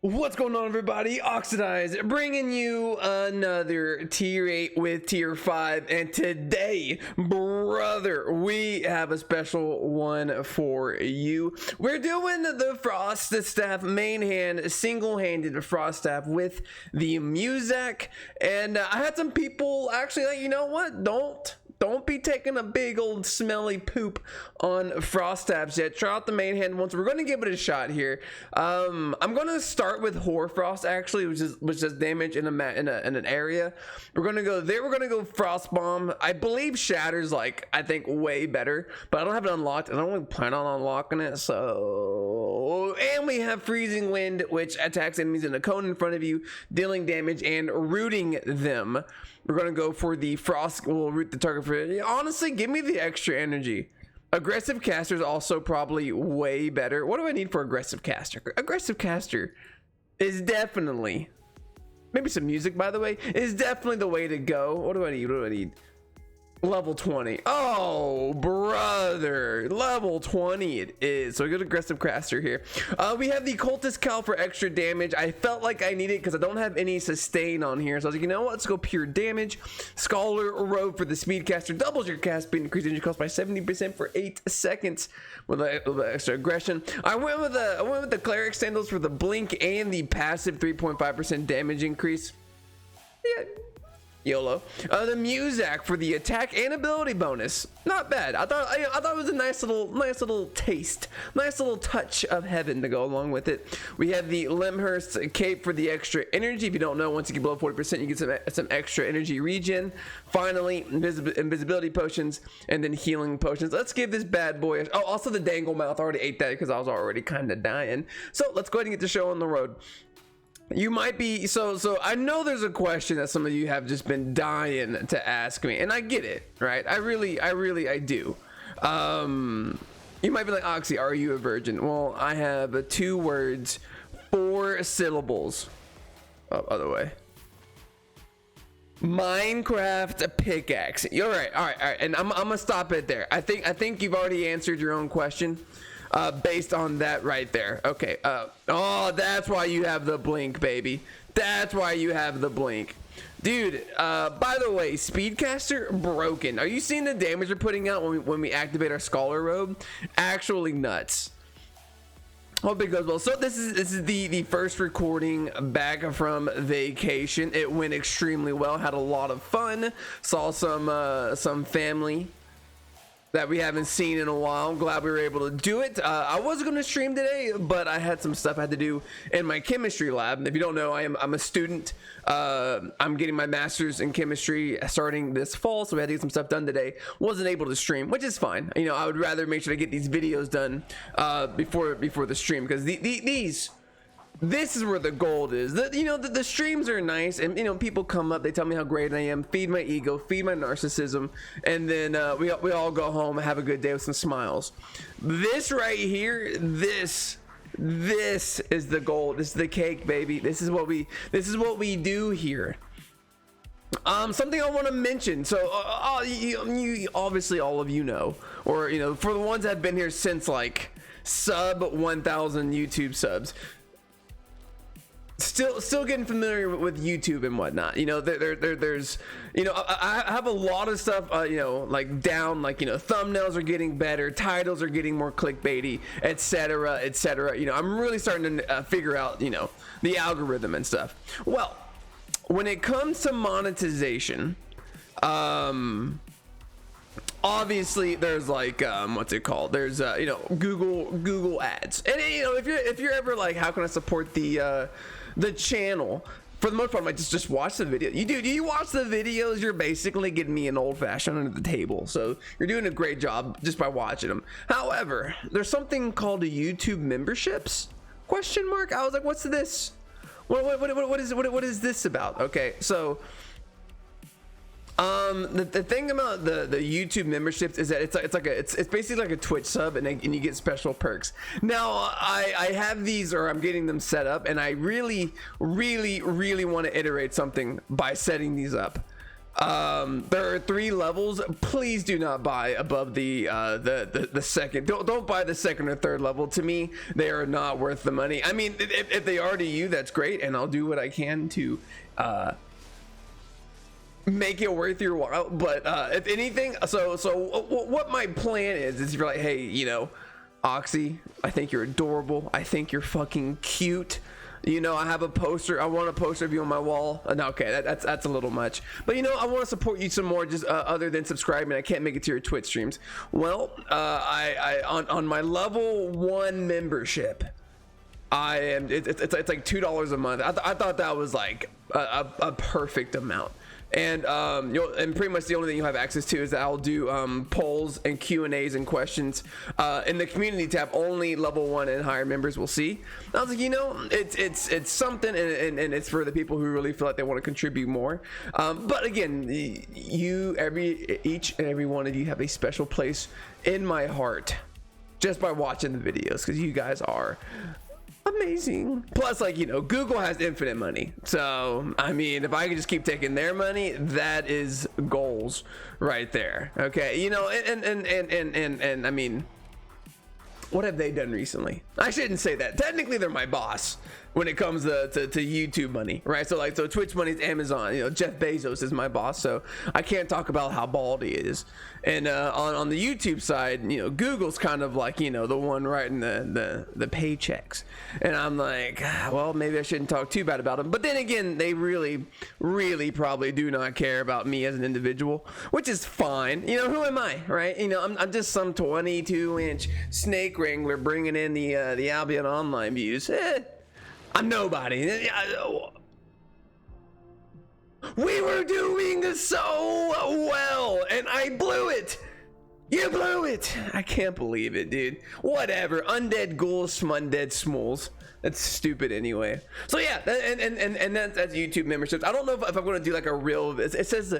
What's going on, everybody? Oxydize bringing you another tier 8 with tier 5, and today, brother, we have a special one for you. We're doing the Frost Staff main hand single-handed Frost Staff with the Muzak, and I had some people actually like, you know what, don't be taking a big old smelly poop on Frost Staffs yet. Try out the main hand once. We're going to give it a shot here. I'm going to start with Hoarfrost actually, which does damage in an area. We're going to go there. We're going to go Frost Bomb. I believe Shatter's like, I think, way better, but I don't have it unlocked. I don't really plan on unlocking it. So, and we have Freezing Wind, which attacks enemies in a cone in front of you, dealing damage and rooting them. We're going to go for the Frost. We'll root the target for it. Honestly, give me the extra energy. Aggressive Caster is also probably way better. What do I need for Aggressive Caster? Aggressive Caster is definitely, maybe some music, by the way, is definitely the way to go. What do I need? What do I need? Level 20. Oh, brother. Level 20 it is. So we go to Aggressive Caster here. We have the Cultist Cowl for extra damage. I felt like I needed it because I don't have any sustain on here. So I was like, you know what? Let's go pure damage. Scholar Robe for the Speedcaster. Doubles your cast speed, increases energy cost by 70% for 8 seconds with the extra aggression. I went with the Cleric Sandals for the blink and the passive 3.5% damage increase. Yeah. YOLO. The Muzak for the attack and ability bonus. Not bad. I thought it was a nice little taste, nice little touch of heaven to go along with it. We have the Limhurst Cape for the extra energy. If you don't know, once you get below 40%, you get some extra energy regen. Finally, invisibility potions and then healing potions. Let's give this bad boy. Oh, also the Dangle Mouth. I already ate that because I was already kind of dying. So let's go ahead and get the show on the road. You might be so I know there's a question that some of you have just been dying to ask me, and I get it, right? I do. You might be like, Oxy, are you a virgin? Well, I have 2 words, 4 syllables. Oh, other way. Minecraft pickaxe. You're right. All right. And I'm gonna stop it there. I think you've already answered your own question. Based on that right there. Okay. Oh, that's why you have the blink, baby. That's why you have the blink. Dude, by the way, Speedcaster broken. Are you seeing the damage we're putting out when we activate our Scholar Robe? Actually nuts. Hope it goes well. So this is the first recording back from vacation. It went extremely well. Had a lot of fun. Saw some family that we haven't seen in a while. I'm glad we were able to do it. I was going to stream today, but I had some stuff I had to do in my chemistry lab. And if you don't know, I'm a student. I'm getting my master's in chemistry starting this fall, so we had to get some stuff done today. Wasn't able to stream, which is fine. You know, I would rather make sure I get these videos done before the stream, because this is where the gold is. The streams are nice, and you know, people come up, they tell me how great I am, feed my ego, feed my narcissism, and then we all go home and have a good day with some smiles. This right here, this is the gold. This is the cake, baby. This is what we do here. Something I want to mention. So you obviously, all of you know, or you know, for the ones that have been here since like sub 1,000 YouTube subs, still getting familiar with YouTube and whatnot. You know, there's, you know, I have a lot of stuff, you know, like down, like, you know, thumbnails are getting better, titles are getting more clickbaity, etc. You know, I'm really starting to figure out, you know, the algorithm and stuff. Well, when it comes to monetization, obviously there's like what's it called, there's you know, Google ads, and you know, if you're ever like, how can I support the channel? For the most part, I might just watch the video. You watch the videos, you're basically getting me an old-fashioned under the table, so you're doing a great job just by watching them. However, there's something called a YouTube memberships ? I was like, what's this? What is this about? Okay, so the thing about the YouTube memberships is that it's basically like a Twitch sub, and you get special perks. Now I have these, or I'm getting them set up, and I really want to iterate something by setting these up. There are 3 levels. Please do not buy above the second. Don't buy the second or third level. To me, they are not worth the money. I mean, if they are to you, that's great, and I'll do what I can to make it worth your while. But if anything, so what my plan is you're like, hey, you know, Oxy, I think you're adorable. I think you're fucking cute. You know, I have a poster. I want a poster of you on my wall. No, okay, that's a little much. But you know, I want to support you some more, just other than subscribing. I can't make it to your Twitch streams. Well, I on my level 1 membership, I am. It's like $2 a month. I thought that was like a perfect amount. And and pretty much the only thing you have access to is that I'll do polls and Q&As and questions in the community tab. Only level 1 and higher members will see. And I was like, you know, it's something, and it's for the people who really feel like they want to contribute more. But again, each and every one of you have a special place in my heart just by watching the videos, because you guys are amazing. Plus, like, you know, Google has infinite money, so I mean, if I can just keep taking their money, that is goals right there. Okay, you know, and I mean, what have they done recently? I shouldn't say that. Technically, they're my boss when it comes to YouTube money, right? So like, so Twitch money is Amazon. You know, Jeff Bezos is my boss, so I can't talk about how bald he is. And on the YouTube side, you know, Google's kind of like, you know, the one writing the paychecks. And I'm like, well, maybe I shouldn't talk too bad about them. But then again, they really probably do not care about me as an individual, which is fine. You know, who am I, right? You know, I'm just some 22-inch snake wrangler bringing in the Albion online views. I'm nobody. We were doing so well, and I blew it. You blew it. I can't believe it, dude. Whatever. Undead ghouls, undead smoles. That's stupid anyway. So yeah, and that's YouTube memberships. I don't know if I'm going to do like a real. It says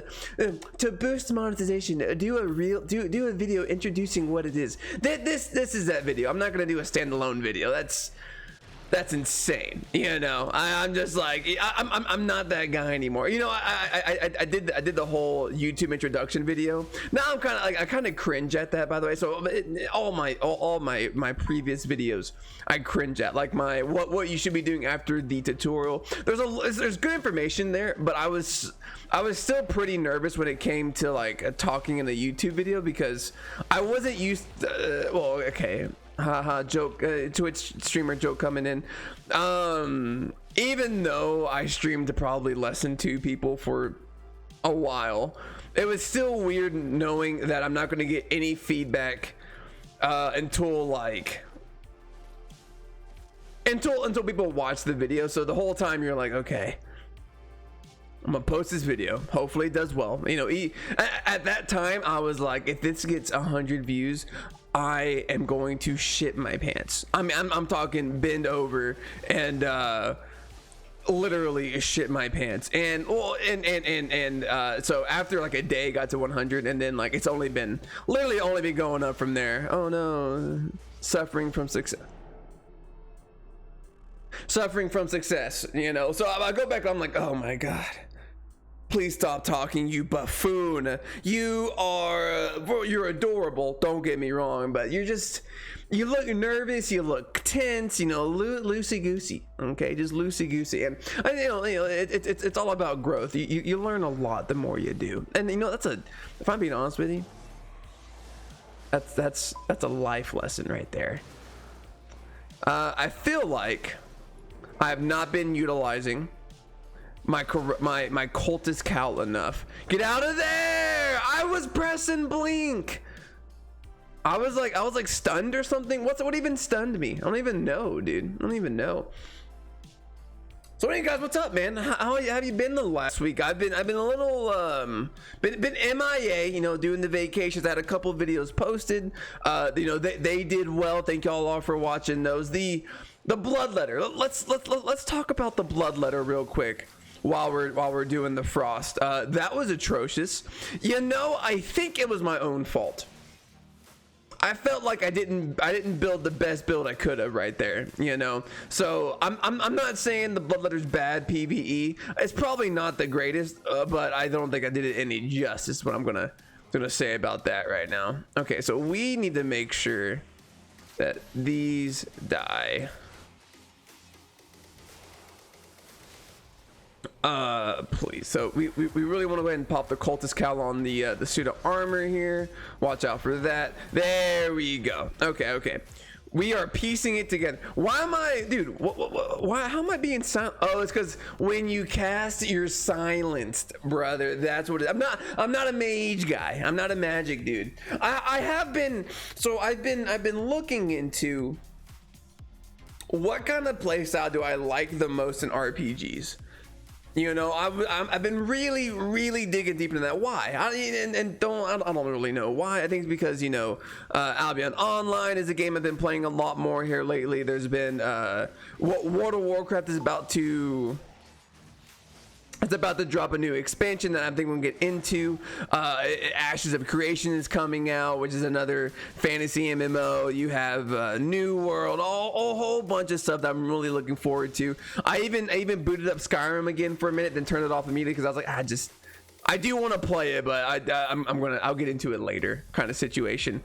to boost monetization, do a video introducing what it is. This is that video. I'm not going to do a standalone video. That's insane. You know, I'm just like, I'm not that guy anymore. You know, I did the whole YouTube introduction video. Now I'm kind of like, I kind of cringe at that, by the way. So all my previous videos, I cringe at, like my what you should be doing after the tutorial. There's good information there, but I was still pretty nervous when it came to like talking in a YouTube video, because I wasn't used to, well, okay, haha, joke, Twitch streamer joke coming in. Even though I streamed to probably less than 2 people for a while, it was still weird knowing that I'm not going to get any feedback until people watch the video. So the whole time you're like, okay, I'm gonna post this video, hopefully it does well. You know, at that time I was like, if this gets 100 views, I am going to shit my pants. I mean, I'm talking bend over and literally shit my pants. And well, so after like a day, got to 100, and then like it's literally only been going up from there. Oh no, suffering from success. You know. So I go back, I'm like, oh my god, please stop talking, you buffoon. You're adorable, don't get me wrong, but you look nervous, you look tense, you know, loosey goosey. Okay, just loosey goosey. And you know, it's all about growth. You learn a lot the more you do. And you know, if I'm being honest with you, that's a life lesson right there. I feel like I have not been utilizing my cultist cowl enough. Get out of there! I was pressing blink. I was like stunned or something. What even stunned me? I don't even know, dude. I don't even know. So hey guys, what's up, man? How have you been the last week? I've been a little been MIA, you know, doing the vacations. I had a couple of videos posted. You know, they did well. Thank y'all all for watching those. The bloodletter. Let's talk about the bloodletter real quick while we're doing the frost. That was atrocious. You know, I think it was my own fault. I felt like I didn't build the best build I could have right there, you know. So I'm not saying the Bloodletter's bad PvE. It's probably not the greatest, but I don't think I did it any justice. What I'm gonna say about that right now. Okay, so we need to make sure that these die. Please. So we really want to go ahead and pop the cultist cowl on the suit of armor here. Watch out for that. There we go. Okay. We are piecing it together. Why am I, dude? Why? How am I being silent? Oh, it's because when you cast, you're silenced, brother. That's what it is. I'm not a mage guy. I'm not a magic dude. I have been. So I've been looking into what kind of playstyle do I like the most in RPGs. You know, I've been really digging deep into that. Why? I don't really know why. I think it's because, you know, Albion Online is a game I've been playing a lot more here lately. There's been World of Warcraft is about to drop a new expansion that I think we'll get into. Ashes of Creation is coming out, which is another fantasy MMO. You have New World, a whole bunch of stuff that I'm really looking forward to. I even booted up Skyrim again for a minute, then turned it off immediately because I was like, I do want to play it, but I'll get into it later, kind of situation.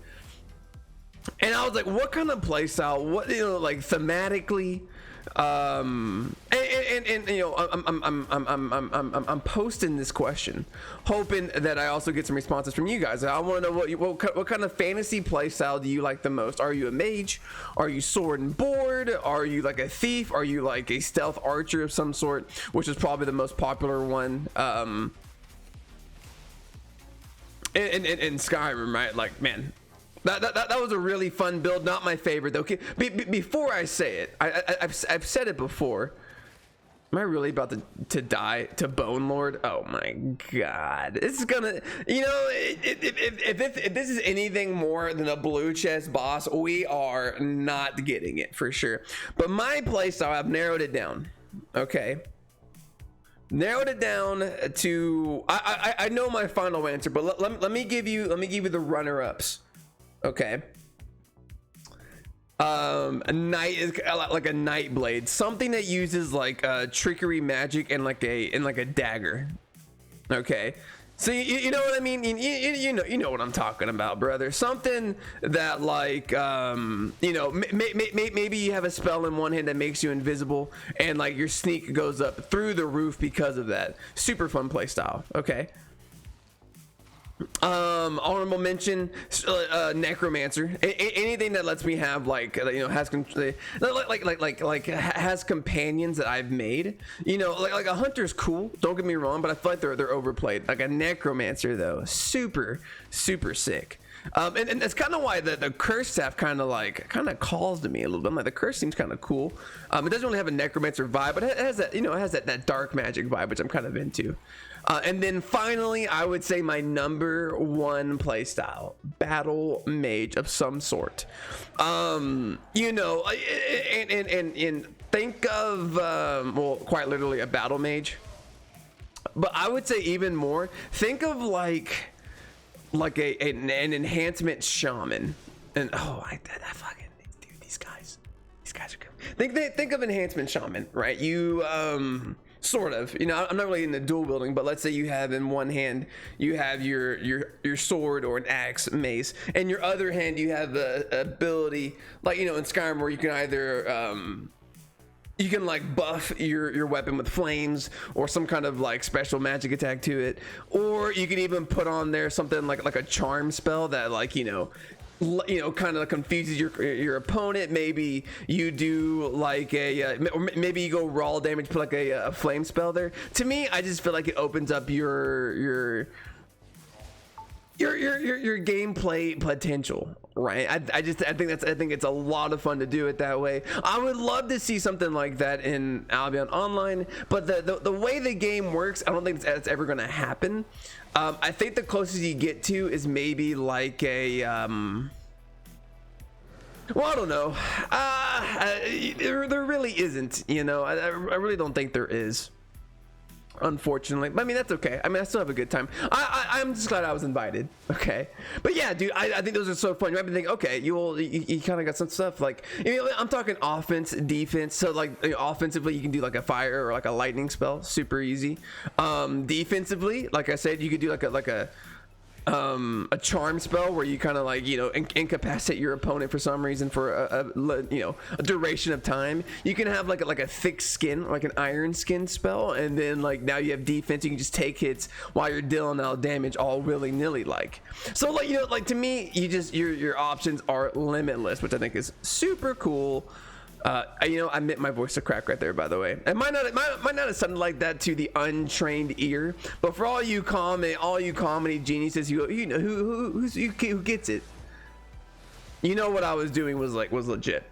And I was like, what kind of play style? What, you know, like thematically. And you know, I'm posting this question hoping that I also get some responses from you guys. I want to know what kind of fantasy play style do you like the most? Are you a mage? Are you sword and board? Are you like a thief? Are you like a stealth archer of some sort, which is probably the most popular one in Skyrim, right? Like, man, that was a really fun build. Not my favorite though. Okay, before I say it, I've said it before. Am I really about to die to Bone Lord? Oh my god, this is gonna, you know, if this is anything more than a blue chest boss, we are not getting it for sure. But my playstyle, I've narrowed it down. Okay, narrowed it down to I know my final answer, but let me give you the runner-ups. Okay. A knight is like a night blade, something that uses like trickery magic and like a dagger. Okay, so you know what I mean. You know what I'm talking about, brother. Something that like you know, maybe you have a spell in one hand that makes you invisible, and like your sneak goes up through the roof because of that. Super fun play style. Okay. Honorable mention, necromancer. Anything that lets me have like, you know, has has companions that I've made. You know, like a hunter's cool, don't get me wrong, but I feel like they're overplayed. Like a necromancer though, super sick. And that's kind of why the curse staff kind of calls to me a little bit. I'm like, the curse seems kind of cool. It doesn't really have a necromancer vibe, but it has that, you know, it has that dark magic vibe, which I'm kind of into. And then finally, I would say my number one playstyle, battle mage of some sort. You know, and think of well, quite literally a battle mage, but I would say even more. Think of like an enhancement shaman, and I fucking, dude, these guys are good. Think of enhancement shaman, right? You sort of, you know, I'm not really in the dual wielding, but let's say you have in one hand you have your sword or an axe, mace, and your other hand you have the ability, like, you know, in Skyrim, where you can either you can like buff your weapon with flames or some kind of like special magic attack to it, or you can even put on there something like a charm spell that, like, you know, kind of confuses your opponent. Maybe you do like maybe you go raw damage, put like a flame spell there. To me, I just feel like it opens up your gameplay potential, right? I think it's a lot of fun to do it that way. I would love to see something like that in Albion Online, but the way the game works, I don't think it's ever going to happen. I think the closest you get to is maybe like a well, I don't know. There really isn't, you know. I really don't think there is. unfortunately, but I mean that's okay. I mean I still have a good time. I'm just glad I was invited. Okay, but yeah, dude, I think those are so fun. You might be thinking, okay, you kind of got some stuff like, you know, I'm talking offense, defense. So like, you know, offensively, you can do like a fire or like a lightning spell, super easy. Defensively, like I said, you could do like a charm spell where you kind of like, you know, incapacitate your opponent for some reason for a duration of time. You can have like a thick skin, like an iron skin spell, and then like now you have defense. You can just take hits while you're dealing out damage all willy-nilly like. So like, you know, like to me, your options are limitless, which I think is super cool. You know, I meant my voice to crack right there, by the way. It might not have sounded like that to the untrained ear, but for all you comedy geniuses, you know who gets it. You know what I was doing was legit.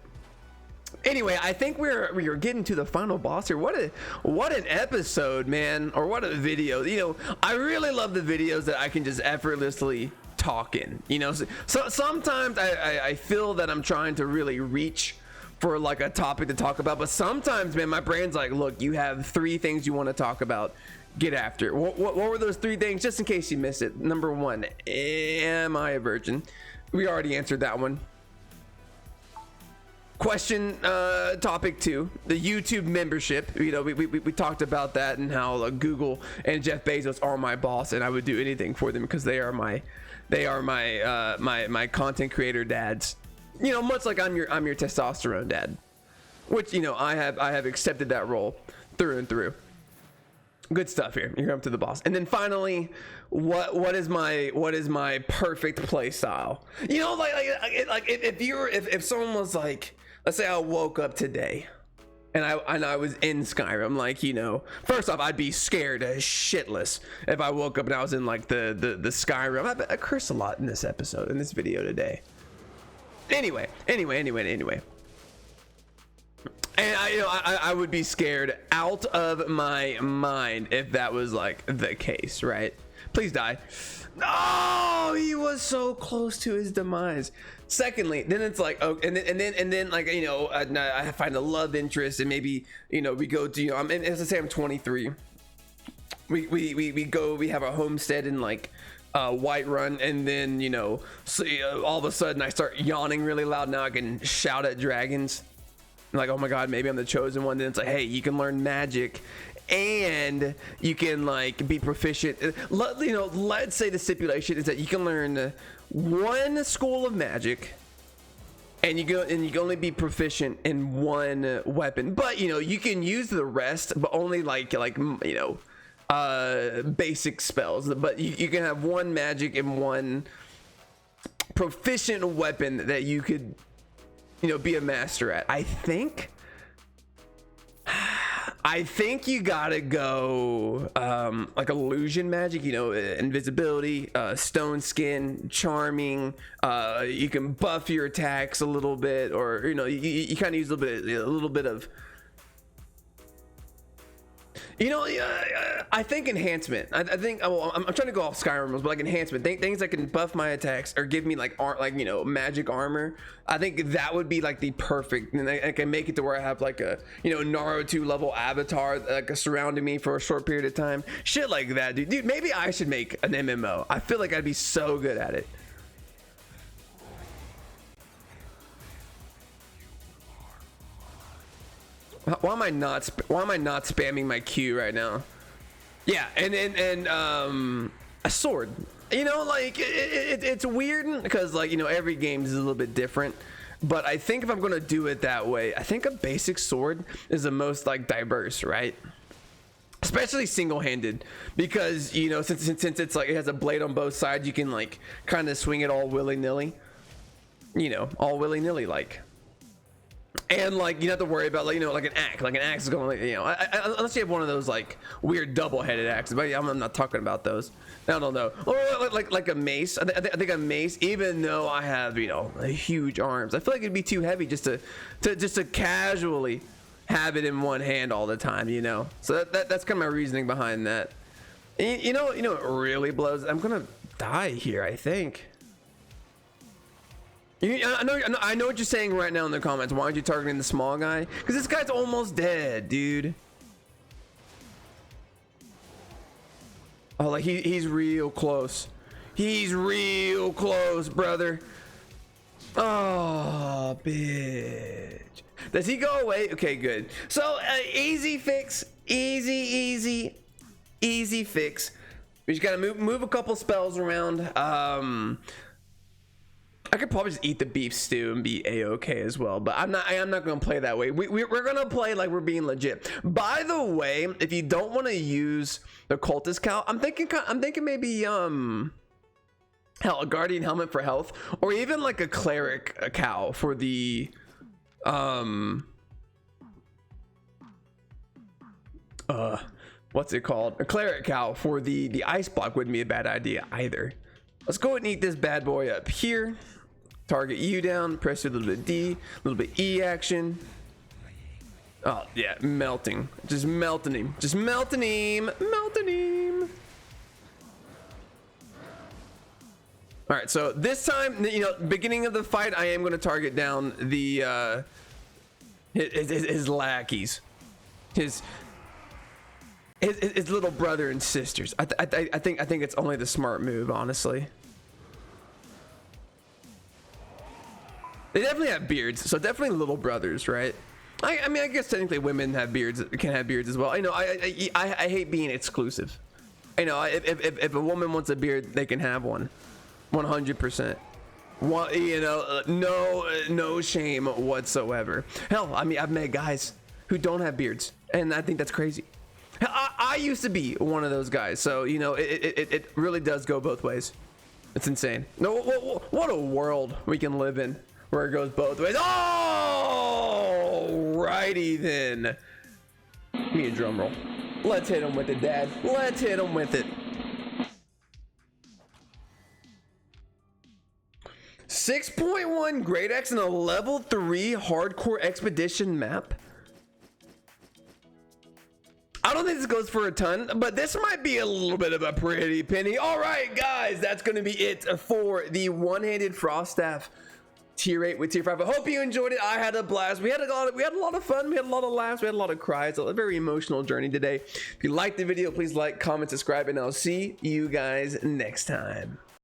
Anyway, I think we're getting to the final boss here. What an episode, man, or what a video. You know, I really love the videos that I can just effortlessly talk in. You know, so sometimes I feel that I'm trying to really reach for like a topic to talk about, but sometimes, man, my brain's like, look, you have 3 things you want to talk about, get after it. What were those 3 things, just in case you missed it? Number 1, am I a virgin? We already answered that one. Question, topic 2, the YouTube membership. You know, we talked about that and how Google and Jeff Bezos are my boss, and I would do anything for them because they are my content creator dads. You know, much like I'm your testosterone dad, which, you know, I have accepted that role through and through. Good stuff here. You're up to the boss. And then finally, what is my perfect play style? You know, like if someone was like, let's say I woke up today and I was in Skyrim, like, you know, first off, I'd be scared shitless if I woke up and I was in like the Skyrim. I curse a lot in this episode, in this video today. Anyway, and I would be scared out of my mind if that was like the case, right? Please die. Oh, he was so close to his demise. Secondly, then it's like, oh, and then like, you know, I find a love interest, and maybe, you know, we go to, you know, as I say, I'm 23. We have a homestead in like Whiterun, and then, you know, so, all of a sudden I start yawning really loud. Now I can shout at dragons, like, oh my god, maybe I'm the chosen one. Then it's like, hey, you can learn magic and you can like be proficient. You know, let's say the stipulation is that you can learn 1 school of magic, and you can only be proficient in 1 weapon, but you know, you can use the rest, but only like you know, basic spells. But you can have 1 magic and 1 proficient weapon that you could, you know, be a master at. I think you gotta go like illusion magic, you know, invisibility, stone skin, charming. You can buff your attacks a little bit, or, you know, you kind of use a little bit of, you know, I think enhancement. I think, well, I'm trying to go off Skyrim rules, but like enhancement, things that can buff my attacks or give me like you know, magic armor. I think that would be like the perfect, and I can make it to where I have like a, you know, Naruto level avatar like surrounding me for a short period of time. Shit like that, dude. Maybe I should make an MMO. I feel like I'd be so good at it. Why am I not spamming my Q right now? Yeah, and a sword. You know, like it's weird because, like, you know, every game is a little bit different. But I think if I'm gonna do it that way, I think a basic sword is the most like diverse, right? Especially single-handed, because, you know, since it's like it has a blade on both sides, you can like kind of swing it all willy-nilly. You know, all willy-nilly like. And like, you don't have to worry about, like, you know, like an axe is going, like, you know, unless you have one of those like weird double-headed axes, but I'm not talking about those. I don't know. Or like a mace. I think a mace, even though I have, you know, huge arms, I feel like it'd be too heavy just to casually have it in one hand all the time, you know. So that's kind of my reasoning behind that. And you know what really blows? I'm gonna die here, I think. I know what you're saying right now in the comments. Why aren't you targeting the small guy? Because this guy's almost dead, dude. Oh, like he's real close. He's real close, brother. Oh, bitch. Does he go away? Okay, good. So easy fix, easy fix. We just gotta move a couple spells around. I could probably just eat the beef stew and be a-okay as well, but I'm not gonna play that way. We're gonna play like we're being legit. By the way, if you don't want to use the cultist cow, I'm thinking maybe hell, a guardian helmet for health, or even like a cleric cow for the what's it called? A cleric cow for the ice block wouldn't be a bad idea either. Let's go ahead and eat this bad boy up here. Target you down, press a little bit D, a little bit E action. Oh yeah, melting. Just melting him. Just melting him. Melting him. Alright, so this time, you know, beginning of the fight, I am gonna target down the his lackeys. His little brother and sisters. I think it's only the smart move, honestly. They definitely have beards, so definitely little brothers, right? I mean, I guess technically women have beards, can have beards as well. I know. I hate being exclusive. I know. If a woman wants a beard, they can have one, 100%. One, you know, no shame whatsoever. Hell, I mean, I've met guys who don't have beards, and I think that's crazy. I used to be one of those guys, so you know, it really does go both ways. It's insane. No, what a world we can live in where it goes both ways. Oh, righty then. Give me a drum roll. Let's hit him with it, Dad. Let's hit him with it. 6.1 Great X in a level 3 hardcore expedition map. I don't think this goes for a ton, but this might be a little bit of a pretty penny. All right, guys, that's going to be it for the one-handed frost staff tier 8 with tier 5. I hope you enjoyed it. I had a blast. We had a lot of fun. We had a lot of laughs. We had a lot of cries. A very emotional journey today. If you liked the video, please like, comment, subscribe, and I'll see you guys next time.